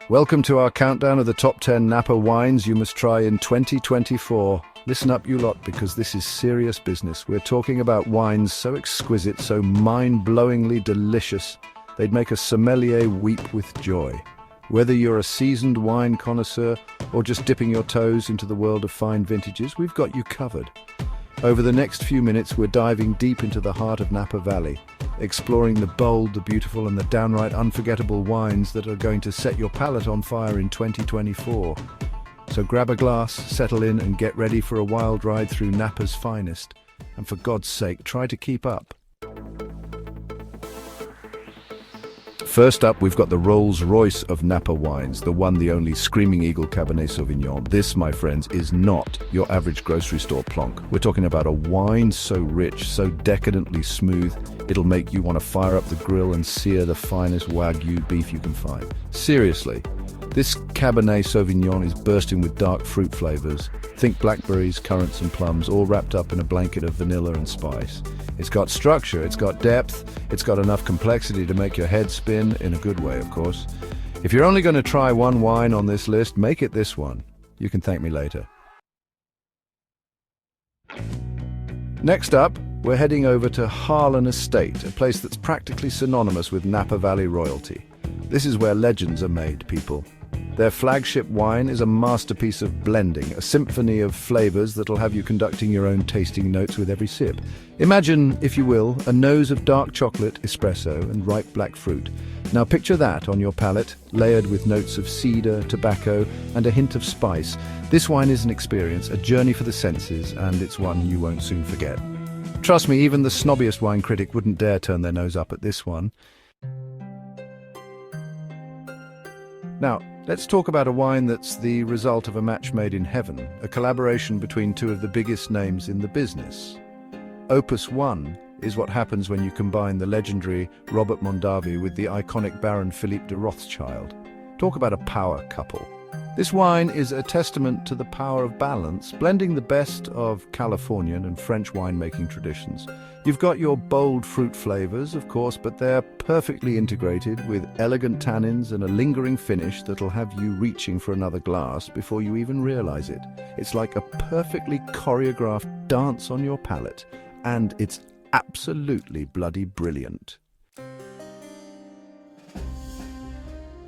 Welcome to our countdown of the top 10 Napa wines you must try in 2024. Listen up, you lot, because this is serious business. We're talking about wines so exquisite, so mind-blowingly delicious, they'd make a sommelier weep with joy. Whether you're a seasoned wine connoisseur or just dipping your toes into the world of fine vintages, we've got you covered. Over the next few minutes, we're diving deep into the heart of Napa Valley, exploring the bold, the beautiful, and the downright unforgettable wines that are going to set your palate on fire in 2024. So grab a glass, settle in, and get ready for a wild ride through Napa's finest. And for God's sake, try to keep up. First up, we've got the Rolls-Royce of Napa wines, the one, the only Screaming Eagle Cabernet Sauvignon. This, my friends, is not your average grocery store plonk. We're talking about a wine so rich, so decadently smooth, it'll make you want to fire up the grill and sear the finest Wagyu beef you can find. Seriously, this Cabernet Sauvignon is bursting with dark fruit flavors. Think blackberries, currants, and plums, all wrapped up in a blanket of vanilla and spice. It's got structure, it's got depth, it's got enough complexity to make your head spin, in a good way, of course. If you're only going to try one wine on this list, make it this one. You can thank me later. Next up, we're heading over to Harlan Estate, a place that's practically synonymous with Napa Valley royalty. This is where legends are made, people. Their flagship wine is a masterpiece of blending, a symphony of flavors that'll have you conducting your own tasting notes with every sip. Imagine, if you will, a nose of dark chocolate, espresso, and ripe black fruit. Now picture that on your palate, layered with notes of cedar, tobacco, and a hint of spice. This wine is an experience, a journey for the senses, and it's one you won't soon forget. Trust me, even the snobbiest wine critic wouldn't dare turn their nose up at this one. Now, let's talk about a wine that's the result of a match made in heaven, a collaboration between two of the biggest names in the business. Opus 1 is what happens when you combine the legendary Robert Mondavi with the iconic Baron Philippe de Rothschild. Talk about a power couple. This wine is a testament to the power of balance, blending the best of Californian and French winemaking traditions. You've got your bold fruit flavors, of course, but they're perfectly integrated with elegant tannins and a lingering finish that'll have you reaching for another glass before you even realize it. It's like a perfectly choreographed dance on your palate, and it's absolutely bloody brilliant.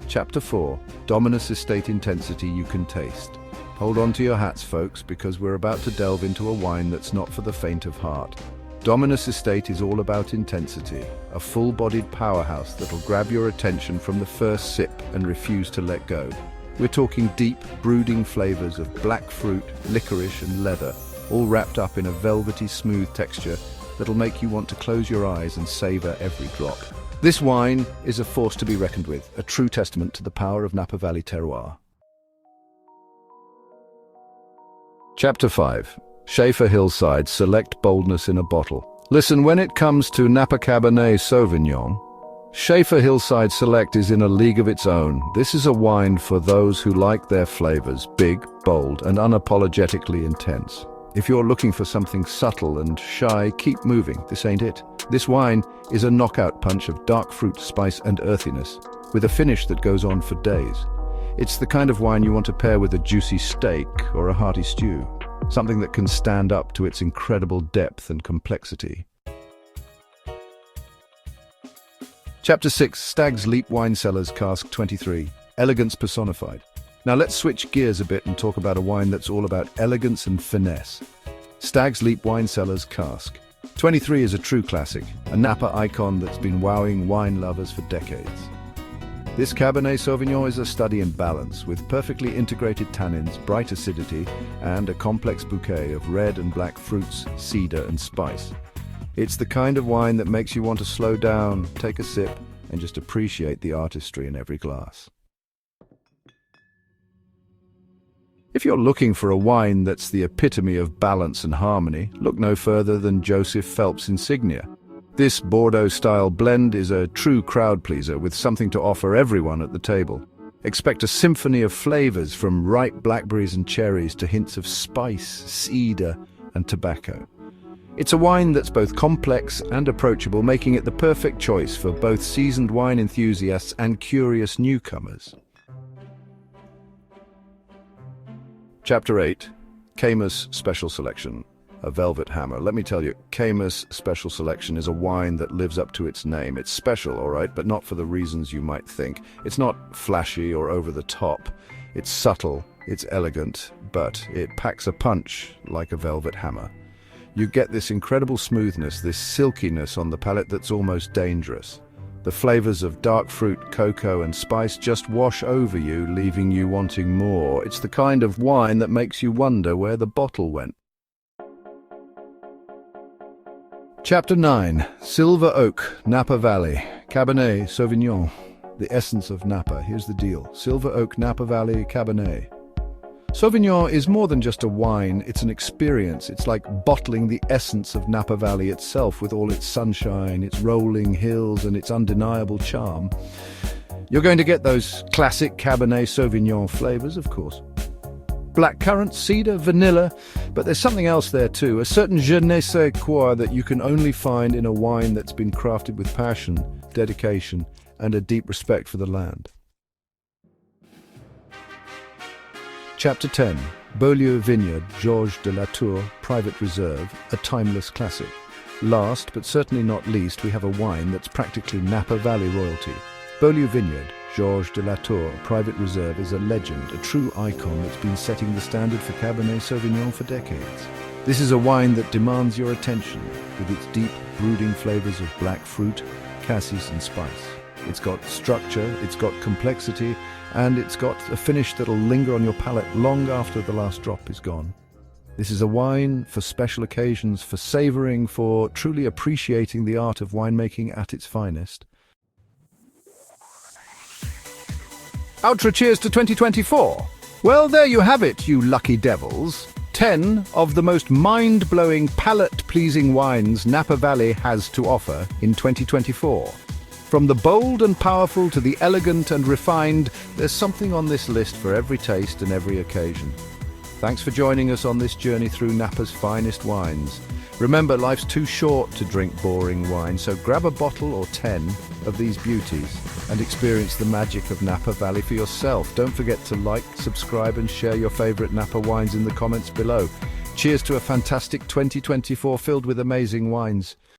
Chapter 4. Dominus Estate Intensity You Can Taste. Hold on to your hats, folks, because we're about to delve into a wine that's not for the faint of heart. Dominus Estate is all about intensity, a full-bodied powerhouse that'll grab your attention from the first sip and refuse to let go. We're talking deep, brooding flavors of black fruit, licorice, and leather, all wrapped up in a velvety, smooth texture that'll make you want to close your eyes and savor every drop. This wine is a force to be reckoned with, a true testament to the power of Napa Valley terroir. Chapter 5. Schaefer Hillside Select Boldness in a Bottle. Listen, when it comes to Napa Cabernet Sauvignon, Schaefer Hillside Select is in a league of its own. This is a wine for those who like their flavors big, bold, and unapologetically intense. If you're looking for something subtle and shy, keep moving. This ain't it. This wine is a knockout punch of dark fruit, spice, and earthiness, with a finish that goes on for days. It's the kind of wine you want to pair with a juicy steak or a hearty stew, something that can stand up to its incredible depth and complexity. Chapter 6. Stag's Leap Wine Cellars Cask 23. Elegance Personified. Now let's switch gears a bit and talk about a wine that's all about elegance and finesse. Stag's Leap Wine Cellars Cask 23 is a true classic, a Napa icon that's been wowing wine lovers for decades. This Cabernet Sauvignon is a study in balance, with perfectly integrated tannins, bright acidity, and a complex bouquet of red and black fruits, cedar, and spice. It's the kind of wine that makes you want to slow down, take a sip, and just appreciate the artistry in every glass. If you're looking for a wine that's the epitome of balance and harmony, look no further than Joseph Phelps Insignia. This Bordeaux-style blend is a true crowd pleaser with something to offer everyone at the table. Expect a symphony of flavors from ripe blackberries and cherries to hints of spice, cedar, and tobacco. It's a wine that's both complex and approachable, making it the perfect choice for both seasoned wine enthusiasts and curious newcomers. Chapter 8, Carneros Special Selection, a velvet hammer. Let me tell you, Carneros Special Selection is a wine that lives up to its name. It's special, all right, but not for the reasons you might think. It's not flashy or over the top. It's subtle, it's elegant, but it packs a punch like a velvet hammer. You get this incredible smoothness, this silkiness on the palate that's almost dangerous. The flavors of dark fruit, cocoa, and spice just wash over you, leaving you wanting more. It's the kind of wine that makes you wonder where the bottle went. Chapter 9, Silver Oak, Napa Valley, Cabernet Sauvignon. The essence of Napa. Here's the deal. Silver Oak, Napa Valley, Cabernet. Sauvignon is more than just a wine, it's an experience. It's like bottling the essence of Napa Valley itself with all its sunshine, its rolling hills, and its undeniable charm. You're going to get those classic Cabernet Sauvignon flavors, of course. Blackcurrant, cedar, vanilla, but there's something else there too, a certain je ne sais quoi that you can only find in a wine that's been crafted with passion, dedication, and a deep respect for the land. Chapter 10, Beaulieu Vineyard, Georges de la Tour, Private Reserve, a timeless classic. Last, but certainly not least, we have a wine that's practically Napa Valley royalty. Beaulieu Vineyard, Georges de la Tour, Private Reserve is a legend, a true icon that's been setting the standard for Cabernet Sauvignon for decades. This is a wine that demands your attention, with its deep, brooding flavors of black fruit, cassis and spice. It's got structure, it's got complexity, and it's got a finish that'll linger on your palate long after the last drop is gone. This is a wine for special occasions, for savoring, for truly appreciating the art of winemaking at its finest. Ultra cheers to 2024! Well, there you have it, you lucky devils. 10 of the most mind-blowing, palate-pleasing wines Napa Valley has to offer in 2024. From the bold and powerful to the elegant and refined, there's something on this list for every taste and every occasion. Thanks for joining us on this journey through Napa's finest wines. Remember, life's too short to drink boring wine, so grab a bottle or 10 of these beauties and experience the magic of Napa Valley for yourself. Don't forget to like, subscribe, and share your favorite Napa wines in the comments below. Cheers to a fantastic 2024 filled with amazing wines.